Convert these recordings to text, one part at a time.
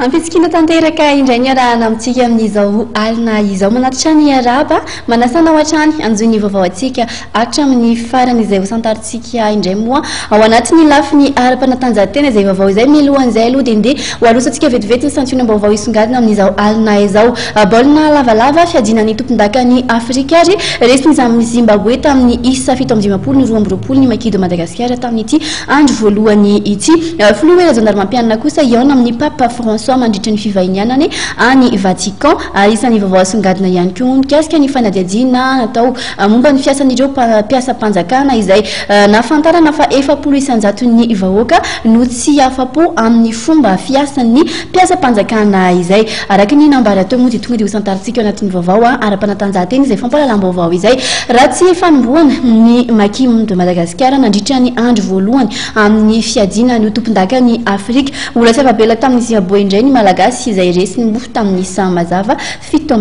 Ampisikina tanteraka indray ny arahana amintsika amin'izao alina izao manatitra ny araba manasana ao hatrany anjony vaovao atsika hatramin'ny farany izay hosantaritsika indray moa ao anatin'ny lafiny ara-panatanjahantena izay vaovao izay milohan'izay aloha dia hoalosantsika vetivety ny santiona vaovao isongadina amin'izao alina izao baolina lavalava fiadiana tompondakan'i Afrika ary resiny amin'ny Zimbaboe tamin'ny isa 7 ny 12 ny Makis Madagasikara tamin'ity andro voalohany ity filoha gendarme-mpianina kosa iona amin'ny papa François mandritra ny fivahinianany any Vatican isan'ny vaovao asongadina ihany koa mikasika ny fanadihadiana natao momba ny fiasan'ireo mpiasa mpanjakana izay nafantarana fa 700 isanjaton'ny vahoaka no tsy afa-po amin'ny fomba fiasan'ny mpiasa mpanjakana izay araka ny nambara teo moa dia tonga dia hosantaritsika anatin'ny vaovao ara-panatanjahantena izay fampahalalam-baovao izay Ratsy fanombohana ny Makis Madagasikara nandritra ny andro voalohany amin'ny fiadiana ny tompondakan'i Afrika Mbola sy afa-bela tamin'ny Zimbaboe indray ny Malagasy izay resiny tamin'ny mazava 7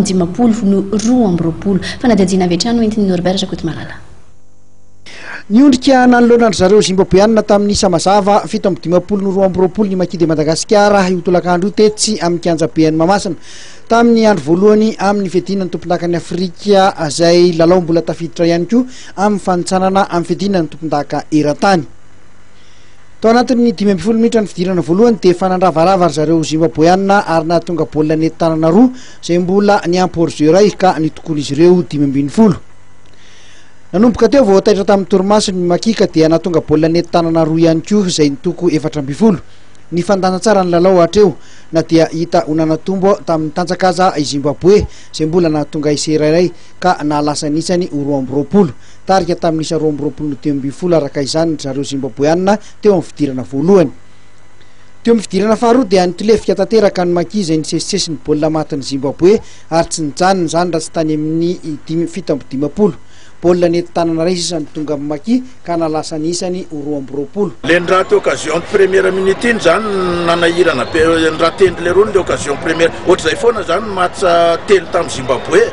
no 12 fanadihadiana avy hatrany entiny Norbert Jakoty Malala. Niondrika nanoloana zareo Zimbaboeanina tamin'ny mazava 7 no 12 ny Makis Madagasikara io tolakandro tetsy amin'ny kianjabeany Mamasina tamin'ny andro voalohany amin'ny fiadiana ny tompondakan'i Afrika izay lalao mbola tafiditra ihany koa amin'ny fanitsanana amin'ny fiadiana ny tompondaka eran-tany. Tao anatin'ny 12 minitra ny fidirana voalohany dia fanandravarava zareo Zimbaboeanina ary nahatonga baolina nety tanana roa izay mbola ny ampy iray ka ny tokony izy ireo 12. Nanomboka teo vao taitra tamin'ny torimaso ny Makika dia nahatonga baolina nety tanana roa ihany koa izay nitoko 4 ny fandana tsara ny lalao hatreo na dia hita honanatombo tamin'ny tanjakaza i Zimbaboe izay mbola nahatonga iserairay ka nahalasanisany 20 tarika tamin'ny 20 araka izany zareo Zimbaboeanina teo amin'ny fidirana voalohany. Teo amin'ny fidirana faharoa dia nitolefika tanteraka ny Makis izay nisesisesy ny baolina matin'ny Zimbaboe ary tsy nijanona zany raha tsy tany amin'ny 7 baolina nety tanana ray isany tonga amin'ny Makis ka nahalasanisany 20. L'endrate occasion première minute iny zany nanahirana be nratendry le rony le occasion première ohatr'izay foana zany matsa telo tamin'ny Zimbaboe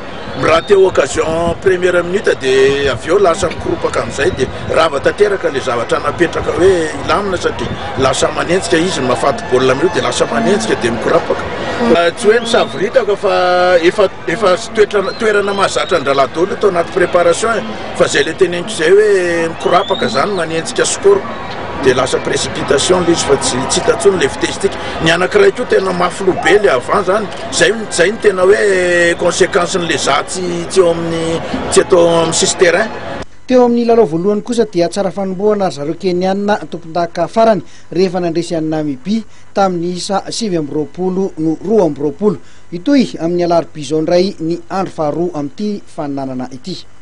miraty occasion première minute dia aveo lasa mikoropaka amin'izay dia rava tanteraka le zavatra napetraka hoe ilamina satria lasa manenjika izy mafaty baolina amin'io dia lasa manenjika dia mikoropaka tsy hoe misaviritaka fa efa toerana mahazatra andraladolo tao anaty préparation fa zay le teneniko izay hoe mikorapaka zany manenjika skoro dia lasa précipitation le izy fa tsy hitantsony le vitestika ny anankiray koa tena mafilo be le avant zany zay ny tena hoe conséquence n'le zatsy tsy eo amin'ny tsy atao amin'ny sisy terrain. Teo amin'ny lalao voalohany kosa dia tsara fanombohana zareo Kenianina tompondaka farany rehefa nandresy any Namibia tamin'ny isa 7 no 20 itoy amin'ny alarobia zao indray ny andro faharoa amin'ity faninanana ity.